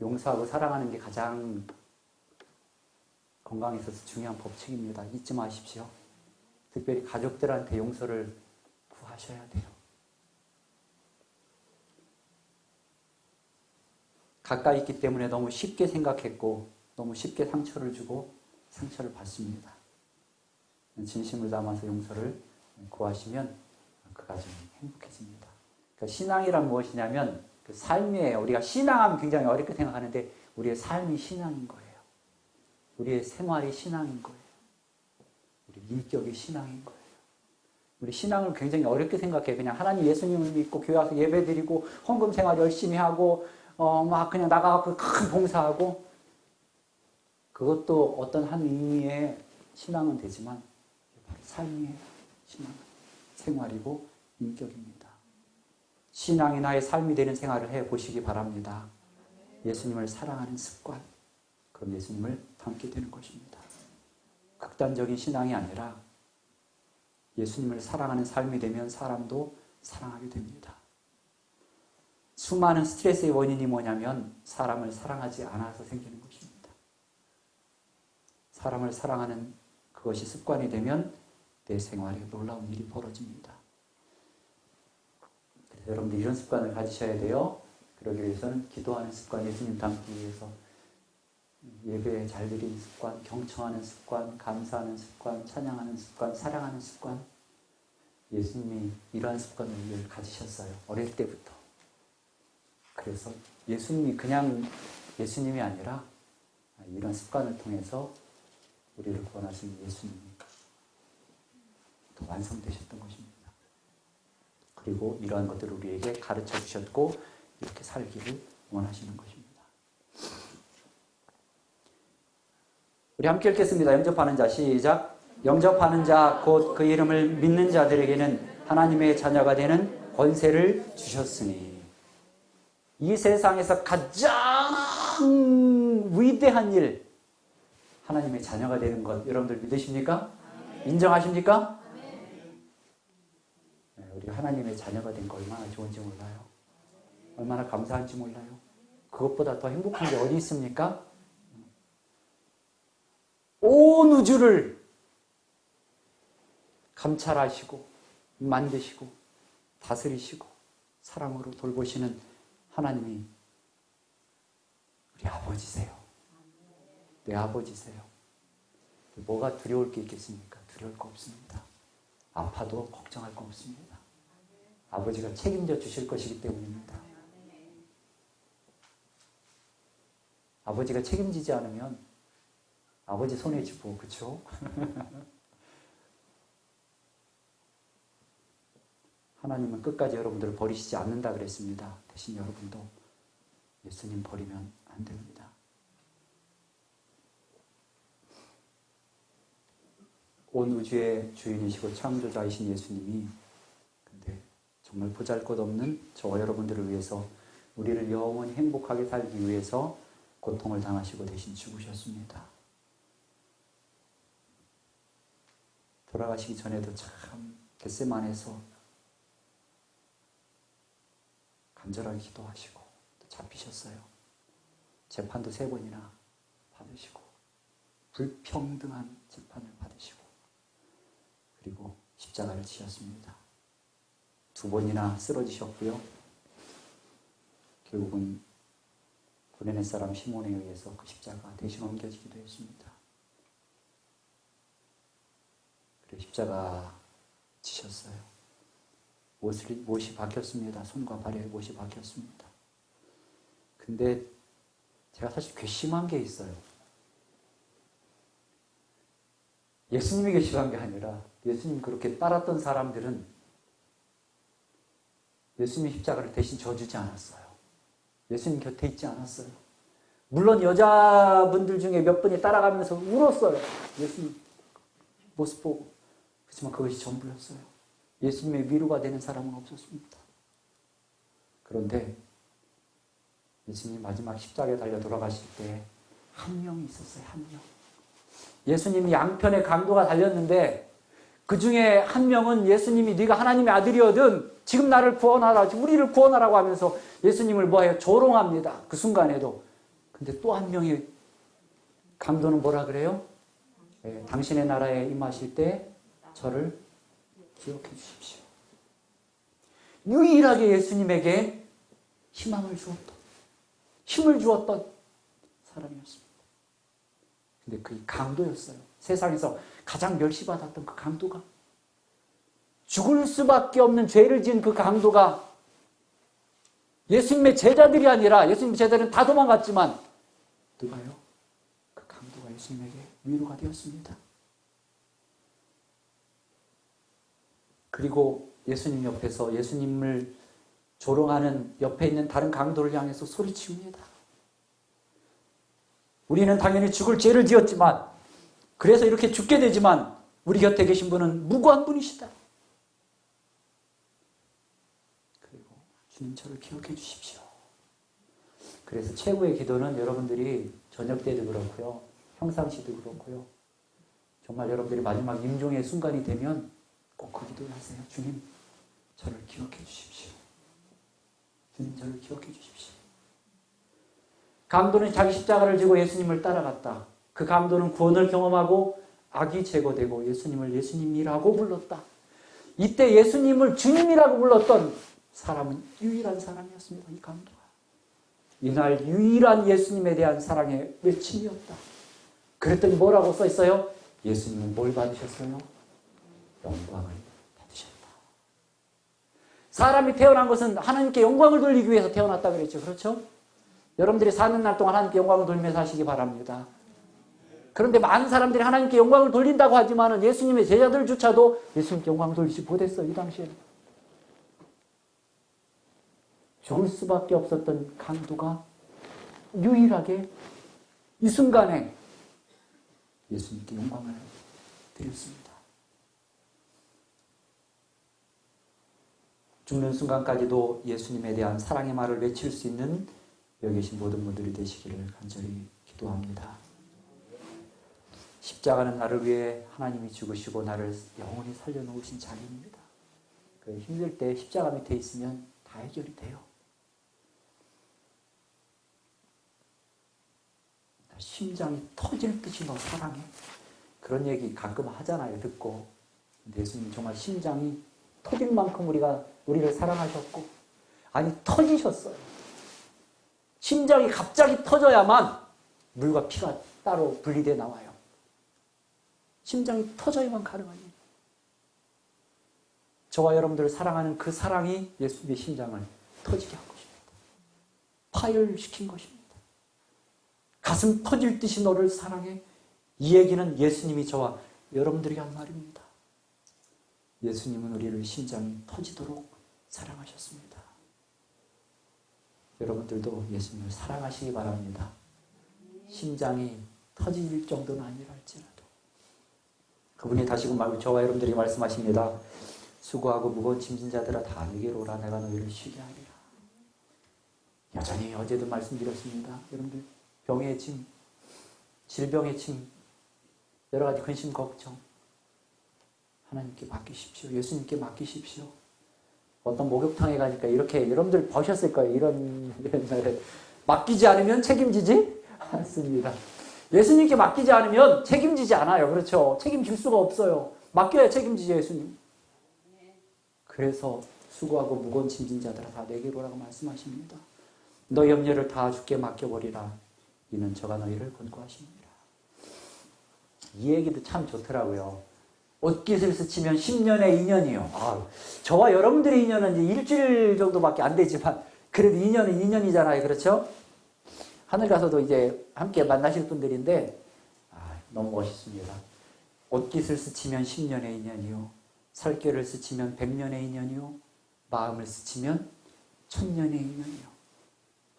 용서하고 사랑하는 게 가장 건강에 있어서 중요한 법칙입니다. 잊지 마십시오. 특별히 가족들한테 용서를 구하셔야 돼요. 가까이 있기 때문에 너무 쉽게 생각했고 너무 쉽게 상처를 주고 상처를 받습니다. 진심을 담아서 용서를 구하시면 그 가정이 행복해집니다. 그러니까 신앙이란 무엇이냐면 그 삶이에요. 우리가 신앙하면 굉장히 어렵게 생각하는데 우리의 삶이 신앙인 거예요. 우리의 생활이 신앙인 거예요. 우리 인격이 신앙인 거예요. 우리 신앙을 굉장히 어렵게 생각해요. 그냥 하나님 예수님을 믿고 교회 와서 예배 드리고 헌금 생활 열심히 하고 막 그냥 나가서 큰 봉사하고 그것도 어떤 한 의미의 신앙은 되지만 바로 삶의 신앙, 생활이고 인격입니다. 신앙이 나의 삶이 되는 생활을 해보시기 바랍니다. 예수님을 사랑하는 습관, 그럼 예수님을 닮게 되는 것입니다. 극단적인 신앙이 아니라 예수님을 사랑하는 삶이 되면 사람도 사랑하게 됩니다. 수많은 스트레스의 원인이 뭐냐면 사람을 사랑하지 않아서 생기는 것입니다. 사람을 사랑하는 그것이 습관이 되면 내 생활에 놀라운 일이 벌어집니다. 그래서 여러분들 이런 습관을 가지셔야 돼요. 그러기 위해서는 기도하는 습관, 예수님 닮기 위해서 예배 잘 드리는 습관, 경청하는 습관, 감사하는 습관, 찬양하는 습관, 사랑하는 습관. 예수님이 이러한 습관을 가지셨어요. 어릴 때부터. 그래서 예수님이 그냥 예수님이 아니라 이런 습관을 통해서 우리를 구원하신 예수님이 더 완성되셨던 것입니다. 그리고 이러한 것들을 우리에게 가르쳐 주셨고 이렇게 살기를 원하시는 것입니다. 우리 함께 읽겠습니다. 영접하는 자 시작. 영접하는 자 곧 그 이름을 믿는 자들에게는 하나님의 자녀가 되는 권세를 주셨으니. 이 세상에서 가장 위대한 일, 하나님의 자녀가 되는 것 여러분들 믿으십니까? 인정하십니까? 네, 우리 하나님의 자녀가 된 거 얼마나 좋은지 몰라요. 얼마나 감사한지 몰라요. 그것보다 더 행복한 게 어디 있습니까? 온 우주를 감찰하시고 만드시고 다스리시고 사랑으로 돌보시는 하나님이 우리 아버지세요. 내 아버지세요. 뭐가 두려울 게 있겠습니까? 두려울 거 없습니다. 아파도 걱정할 거 없습니다. 아버지가 책임져 주실 것이기 때문입니다. 아버지가 책임지지 않으면 아버지 손에 쥐고, 그렇죠? 하나님은 끝까지 여러분들을 버리시지 않는다 그랬습니다. 대신 여러분도 예수님 버리면 안 됩니다. 온 우주의 주인이시고 창조자이신 예수님이 근데 정말 보잘것없는 저와 여러분들을 위해서 우리를 영원히 행복하게 살기 위해서 고통을 당하시고 대신 죽으셨습니다. 돌아가시기 전에도 참 겟세마네에서 간절하게 기도하시고 또 잡히셨어요. 재판도 3번이나 받으시고 불평등한 재판을 받으시고 그리고 십자가를 지셨습니다. 2번이나 쓰러지셨고요. 결국은 구레네 사람 시몬에 의해서 그 십자가 대신 옮겨지기도 했습니다. 그리고 십자가 지셨어요. 못이 박혔습니다. 손과 발에 못이 박혔습니다. 근데 제가 사실 괘씸한 게 있어요. 예수님이 괘씸한 게 아니라 예수님 그렇게 따랐던 사람들은 예수님의 십자가를 대신 져주지 않았어요. 예수님 곁에 있지 않았어요. 물론 여자분들 중에 몇 분이 따라가면서 울었어요. 예수님 모습 보고. 그렇지만 그것이 전부였어요. 예수님의 위로가 되는 사람은 없었습니다. 그런데 예수님 마지막 십자가에 달려 돌아가실 때 한 명이 있었어요. 한 명. 예수님이 양편에 강도가 달렸는데 그 중에 한 명은 예수님이 네가 하나님의 아들이거든 지금 나를 구원하라, 우리를 구원하라고 하면서 예수님을 뭐해요? 조롱합니다. 그 순간에도. 근데 또 한 명이 강도는 뭐라 그래요? 네, 당신의 나라에 임하실 때 저를 기억해 주십시오. 유일하게 예수님에게 희망을 주었던, 힘을 주었던 사람이었습니다. 근데 그게 강도였어요. 세상에서 가장 멸시받았던 그 강도가, 죽을 수밖에 없는 죄를 지은 그 강도가 예수님의 제자들이 아니라, 예수님의 제자들은 다 도망갔지만 누가요? 그 강도가 예수님에게 위로가 되었습니다. 그리고 예수님 옆에서 예수님을 조롱하는 옆에 있는 다른 강도를 향해서 소리치웁니다. 우리는 당연히 죽을 죄를 지었지만, 그래서 이렇게 죽게 되지만 우리 곁에 계신 분은 무고한 분이시다. 그리고 주님 저를 기억해 주십시오. 그래서 최고의 기도는 여러분들이 저녁 때도 그렇고요, 평상시도 그렇고요, 정말 여러분들이 마지막 임종의 순간이 되면 꼭 그 기도를 하세요. 주님 저를 기억해 주십시오. 주님 저를 기억해 주십시오. 강도는 자기 십자가를 지고 예수님을 따라갔다. 그 강도는 구원을 경험하고 악이 제거되고 예수님을 예수님이라고 불렀다. 이때 예수님을 주님이라고 불렀던 사람은 유일한 사람이었습니다. 이 강도가. 이날 유일한 예수님에 대한 사랑의 외침이었다. 그랬더니 뭐라고 써 있어요? 예수님은 뭘 받으셨어요? 영광을 받으셨다. 사람이 태어난 것은 하나님께 영광을 돌리기 위해서 태어났다 그랬죠. 그렇죠? 여러분들이 사는 날 동안 하나님께 영광을 돌리면서 하시기 바랍니다. 그런데 많은 사람들이 하나님께 영광을 돌린다고 하지만 예수님의 제자들조차도 예수님께 영광을 돌리지 못했어요. 이 당시에는. 죽을 수밖에 없었던 강도가 유일하게 이 순간에 예수님께 영광을 드렸습니다. 죽는 순간까지도 예수님에 대한 사랑의 말을 외칠 수 있는 여기 계신 모든 분들이 되시기를 간절히 기도합니다. 십자가는 나를 위해 하나님이 죽으시고 나를 영원히 살려놓으신 자리입니다. 그 힘들 때 십자가 밑에 있으면 다 해결이 돼요. 심장이 터질 듯이 너 사랑해. 그런 얘기 가끔 하잖아요. 듣고. 근데 예수님 정말 심장이 터질 만큼 우리를 사랑하셨고, 아니 터지셨어요. 심장이 갑자기 터져야만 물과 피가 따로 분리돼 나와요. 심장이 터져야만 가능한 일이에요. 저와 여러분들을 사랑하는 그 사랑이 예수님의 심장을 터지게 한 것입니다. 파열시킨 것입니다. 가슴 터질 듯이 너를 사랑해. 이 얘기는 예수님이 저와 여러분들에게 한 말입니다. 예수님은 우리를 심장이 터지도록 사랑하셨습니다. 여러분들도 예수님을 사랑하시기 바랍니다. 심장이 터질 정도는 아니라 할지라도. 그분이 다시금 저와 여러분들에게 말씀하십니다. 수고하고 무거운 짐진 자들아 다 내게로 오라. 내가 너희를 쉬게 하리라. 여전히 어제도 말씀드렸습니다. 여러분들 병의 짐, 질병의 짐, 여러 가지 근심 걱정 하나님께 맡기십시오. 예수님께 맡기십시오. 어떤 목욕탕에 가니까 이렇게 여러분들 보셨을 거예요. 이런 옛날에 맡기지 않으면 책임지지 않습니다. 예수님께 맡기지 않으면 책임지지 않아요. 그렇죠? 책임질 수가 없어요. 맡겨야 책임지죠, 예수님. 그래서 수고하고 무거운 짐진 자들아 다 내게로 오라고 말씀하십니다. 너 염려를 다 주께 맡겨버리라. 이는 저가 너희를 권고하십니다. 이 얘기도 참 좋더라고요. 옷깃을 스치면 10년의 인연이요. 저와 여러분들의 인연은 이제 일주일 정도밖에 안 되지만 그래도 인연은 인연이잖아요. 그렇죠? 하늘 가서도 이제 함께 만나실 분들인데 너무 멋있습니다. 옷깃을 스치면 10년의 인연이요. 살결을 스치면 100년의 인연이요. 마음을 스치면 1000년의 인연이요.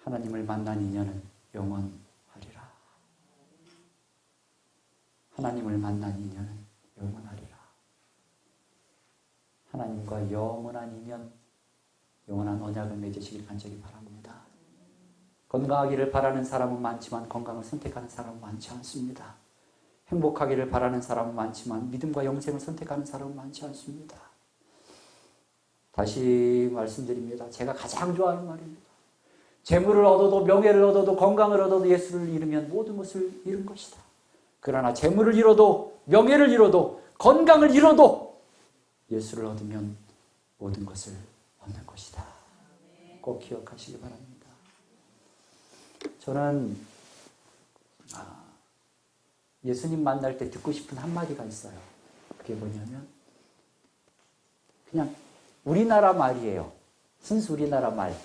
하나님을 만난 인연은 영원하리라. 하나님을 만난 인연은 영원하리라. 하나님과 영원한 인연, 영원한 언약을 맺으시길 간절히 바랍니다. 건강하기를 바라는 사람은 많지만 건강을 선택하는 사람은 많지 않습니다. 행복하기를 바라는 사람은 많지만 믿음과 영생을 선택하는 사람은 많지 않습니다. 다시 말씀드립니다. 제가 가장 좋아하는 말입니다. 재물을 얻어도 명예를 얻어도 건강을 얻어도 예수를 잃으면 모든 것을 잃은 것이다. 그러나 재물을 잃어도 명예를 잃어도 건강을 잃어도 예수를 얻으면 모든 것을 얻는 것이다. 꼭 기억하시기 바랍니다. 저는 예수님 만날 때 듣고 싶은 한마디가 있어요. 그게 뭐냐면 그냥 우리나라 말이에요. 순수 우리나라 말.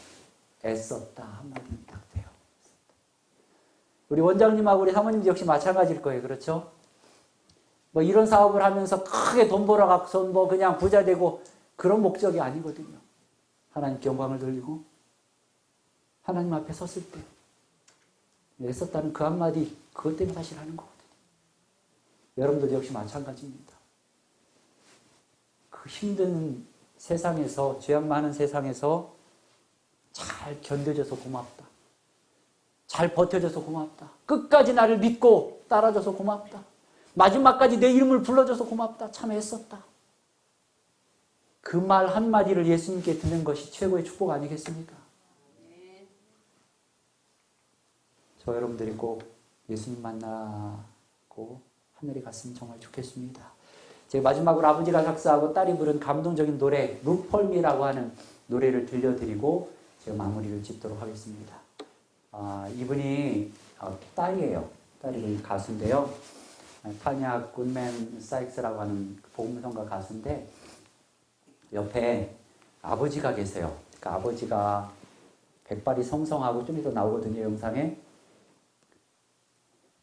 애썼다 한마디는 딱 돼요. 우리 원장님하고 우리 사모님도 역시 마찬가지일 거예요. 그렇죠? 뭐 이런 사업을 하면서 크게 돈 벌어갖고서 뭐 그냥 부자 되고 그런 목적이 아니거든요. 하나님께 영광을 돌리고 하나님 앞에 섰을 때 애썼다는 그 한마디 그것 때문에 사실 하는 거거든요. 여러분들 역시 마찬가지입니다. 그 힘든 세상에서 죄악 많은 세상에서 잘 견뎌줘서 고맙다. 잘 버텨줘서 고맙다. 끝까지 나를 믿고 따라줘서 고맙다. 마지막까지 내 이름을 불러줘서 고맙다. 참 애썼다. 그 말 한마디를 예수님께 듣는 것이 최고의 축복 아니겠습니까? 저 여러분들이 꼭 예수님 만나고 하늘에 갔으면 정말 좋겠습니다. 제가 마지막으로 아버지가 작사하고 딸이 부른 감동적인 노래 루펄미라고 하는 노래를 들려드리고 제가 마무리를 짓도록 하겠습니다. 이분이 딸이에요. 딸이 가수인데요. 타냐 굿맨 사이크스라고 하는 복음성가 가수인데 옆에 아버지가 계세요. 그러니까 아버지가 백발이 성성하고 좀 이따 나오거든요. 영상에.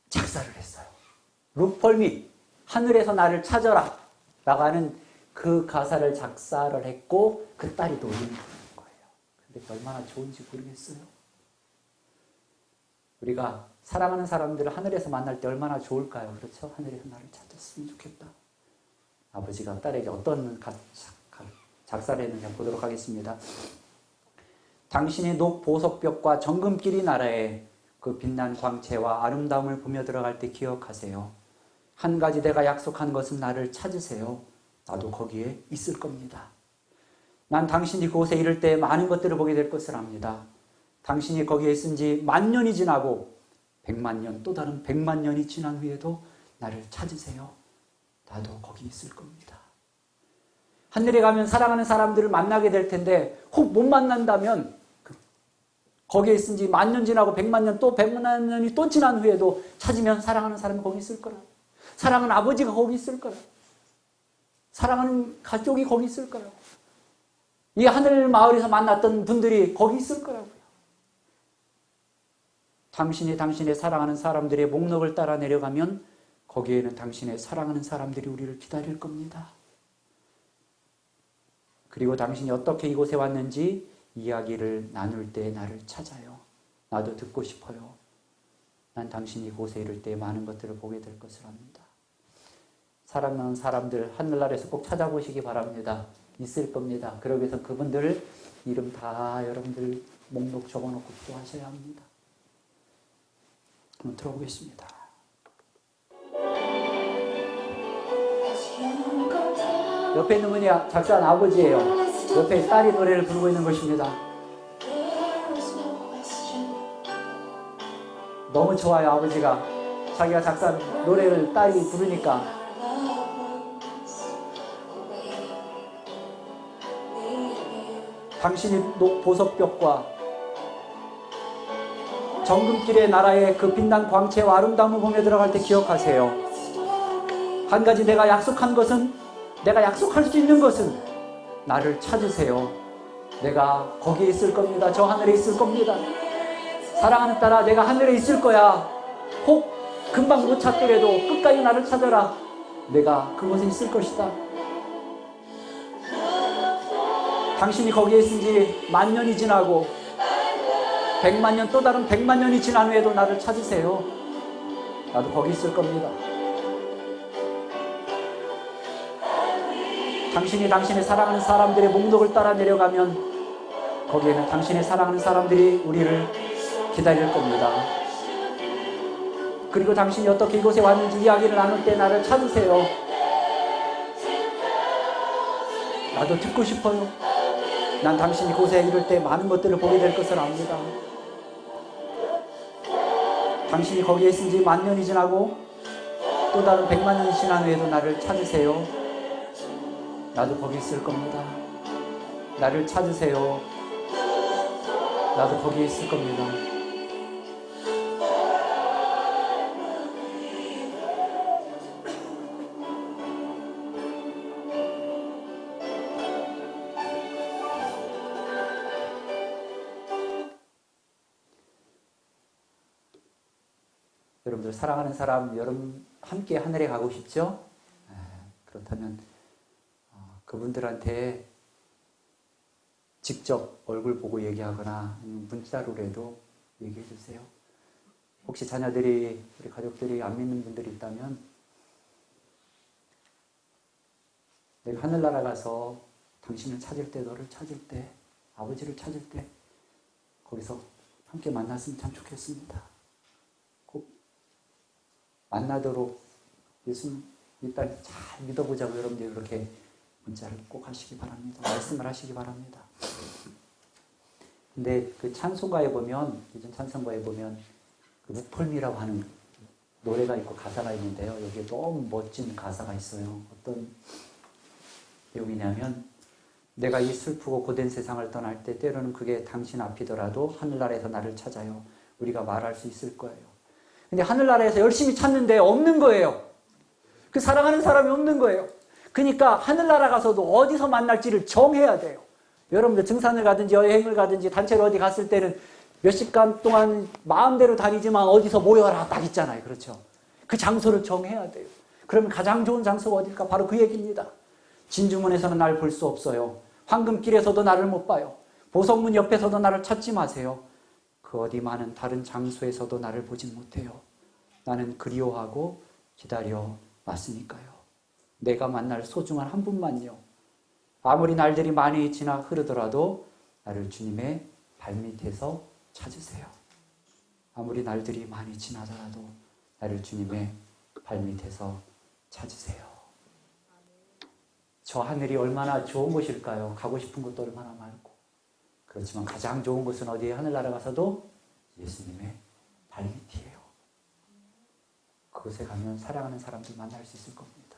작사를 했어요. 루펄미 하늘에서 나를 찾아라 라고 하는 그 가사를 작사를 했고 그 딸이 노래를 부르는 거예요. 근데 얼마나 좋은지 모르겠어요. 우리가 사랑하는 사람들을 하늘에서 만날 때 얼마나 좋을까요? 그렇죠? 하늘에서 나를 찾았으면 좋겠다. 아버지가 딸에게 어떤 작사를 했느냐 보도록 하겠습니다. 당신이 녹 보석벽과 정금끼리 나라에 그 빛난 광채와 아름다움을 보며 들어갈 때 기억하세요. 한 가지 내가 약속한 것은 나를 찾으세요. 나도 거기에 있을 겁니다. 난 당신이 그곳에 이를 때 많은 것들을 보게 될 것을 압니다. 당신이 거기에 있은 지 10,000년이 지나고 100,000년, 또 다른 100,000년이 지난 후에도 나를 찾으세요. 나도 거기 있을 겁니다. 하늘에 가면 사랑하는 사람들을 만나게 될 텐데 혹 못 만난다면 거기에 있은 지 10,000년 지나고 100,000년 또 100,000년이 또 지난 후에도 찾으면 사랑하는 사람이 거기 있을 거라. 사랑하는 아버지가 거기 있을 거라. 사랑하는 가족이 거기 있을 거라고. 이 하늘 마을에서 만났던 분들이 거기 있을 거라고요. 당신이 당신의 사랑하는 사람들의 목록을 따라 내려가면 거기에는 당신의 사랑하는 사람들이 우리를 기다릴 겁니다. 그리고 당신이 어떻게 이곳에 왔는지 이야기를 나눌 때 나를 찾아요. 나도 듣고 싶어요. 난 당신이 이곳에 이를 때 많은 것들을 보게 될 것을 압니다. 사랑하는 사람들 하늘나라에서 꼭 찾아보시기 바랍니다. 있을 겁니다. 그러기 위해서 그분들 이름 다 여러분들 목록 적어놓고 기도하셔야 합니다. 한번 들어보겠습니다. 옆에 있는 분이 작사한 아버지예요. 옆에 딸이 노래를 부르고 있는 것입니다. 너무 좋아요. 아버지가 자기가 작사한 노래를 딸이 부르니까. 당신이 녹 보석벽과 정금길의 나라의 그 빛난 광채와 아름다움을 보며 들어갈 때 기억하세요. 한 가지 내가 약속한 것은, 내가 약속할 수 있는 것은 나를 찾으세요. 내가 거기에 있을 겁니다. 저 하늘에 있을 겁니다. 사랑하는 딸아, 내가 하늘에 있을 거야. 혹 금방 못 찾더라도 끝까지 나를 찾아라. 내가 그곳에 있을 것이다. 당신이 거기에 있은 지 10,000년이 지나고 100,000년, 또 다른 100,000년이 지난 후에도 나를 찾으세요. 나도 거기 있을 겁니다. 당신이 당신의 사랑하는 사람들의 목록을 따라 내려가면 거기에는 당신의 사랑하는 사람들이 우리를 기다릴 겁니다. 그리고 당신이 어떻게 이곳에 왔는지 이야기를 나눌 때 나를 찾으세요. 나도 듣고 싶어요. 난 당신이 곳에 이를 때 많은 것들을 보게 될 것을 압니다. 당신이 거기에 있은 지 10,000년이 지나고 또 다른 100,000년이 지난 후에도 나를 찾으세요. 나도 거기 있을 겁니다. 나를 찾으세요. 나도 거기에 있을 겁니다. 여러분들 사랑하는 사람, 여러분 함께 하늘에 가고 싶죠? 그렇다면 그분들한테 직접 얼굴 보고 얘기하거나 문자로라도 얘기해 주세요. 혹시 자녀들이, 우리 가족들이 안 믿는 분들이 있다면 내가 하늘나라 가서 당신을 찾을 때, 너를 찾을 때, 아버지를 찾을 때 거기서 함께 만났으면 참 좋겠습니다. 꼭 만나도록 예수님 이 딸 잘 믿어보자고 여러분들 그렇게 문자를 꼭 하시기 바랍니다. 말씀을 하시기 바랍니다. 근데 그 찬송가에 보면, 요즘 찬송가에 보면 그 무폴미라고 하는 노래가 있고 가사가 있는데요. 여기에 너무 멋진 가사가 있어요. 어떤 내용이냐면, 내가 이 슬프고 고된 세상을 떠날 때 때로는 그게 당신 앞이더라도 하늘나라에서 나를 찾아요. 우리가 말할 수 있을 거예요. 근데 하늘나라에서 열심히 찾는데 없는 거예요. 그 사랑하는 사람이 없는 거예요. 그러니까 하늘나라 가서도 어디서 만날지를 정해야 돼요. 여러분들 등산을 가든지 여행을 가든지 단체로 어디 갔을 때는 몇 시간 동안 마음대로 다니지만 어디서 모여라 딱 있잖아요. 그렇죠? 그 장소를 정해야 돼요. 그러면 가장 좋은 장소가 어딜까? 바로 그 얘기입니다. 진주문에서는 날 볼 수 없어요. 황금길에서도 나를 못 봐요. 보석문 옆에서도 나를 찾지 마세요. 그 어디 많은 다른 장소에서도 나를 보지 못해요. 나는 그리워하고 기다려 왔으니까요. 내가 만날 소중한 한 분만요. 아무리 날들이 많이 지나 흐르더라도 나를 주님의 발밑에서 찾으세요. 아무리 날들이 많이 지나더라도 나를 주님의 발밑에서 찾으세요. 저 하늘이 얼마나 좋은 곳일까요? 가고 싶은 곳도 얼마나 많고. 그렇지만 가장 좋은 곳은 어디에 하늘나라 가서도 예수님의 발밑이에요. 그곳에 가면 사랑하는 사람들 만날 수 있을 겁니다.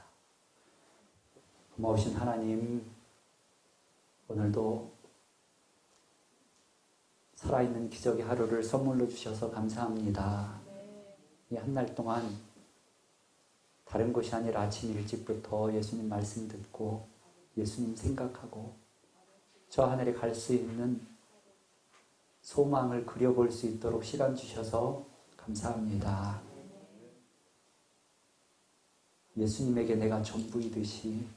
고마우신 하나님, 오늘도 살아있는 기적의 하루를 선물로 주셔서 감사합니다. 이 한 날 동안 다른 곳이 아니라 아침 일찍부터 예수님 말씀 듣고 예수님 생각하고 저 하늘에 갈 수 있는 소망을 그려볼 수 있도록 시간 주셔서 감사합니다. 예수님에게 내가 전부이듯이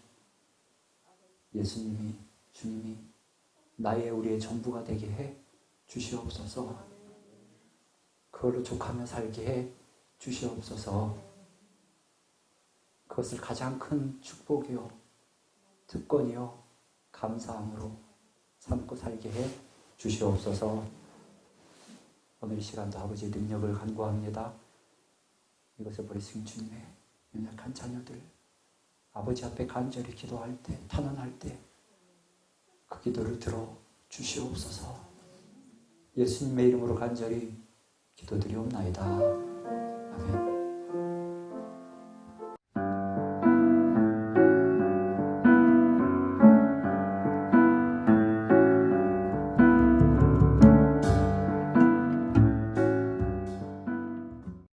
예수님이, 주님이 나의 우리의 전부가 되게 해 주시옵소서. 그걸로 족하며 살게 해 주시옵소서. 그것을 가장 큰 축복이요, 특권이요, 감사함으로 삼고 살게 해 주시옵소서. 오늘 이 시간도 아버지의 능력을 간구합니다. 이것을 버리신 주님의 연약한 자녀들, 아버지 앞에 간절히 기도할 때, 탄원할 때 그 기도를 들어 주시옵소서. 예수님의 이름으로 간절히 기도드리옵나이다. 아멘.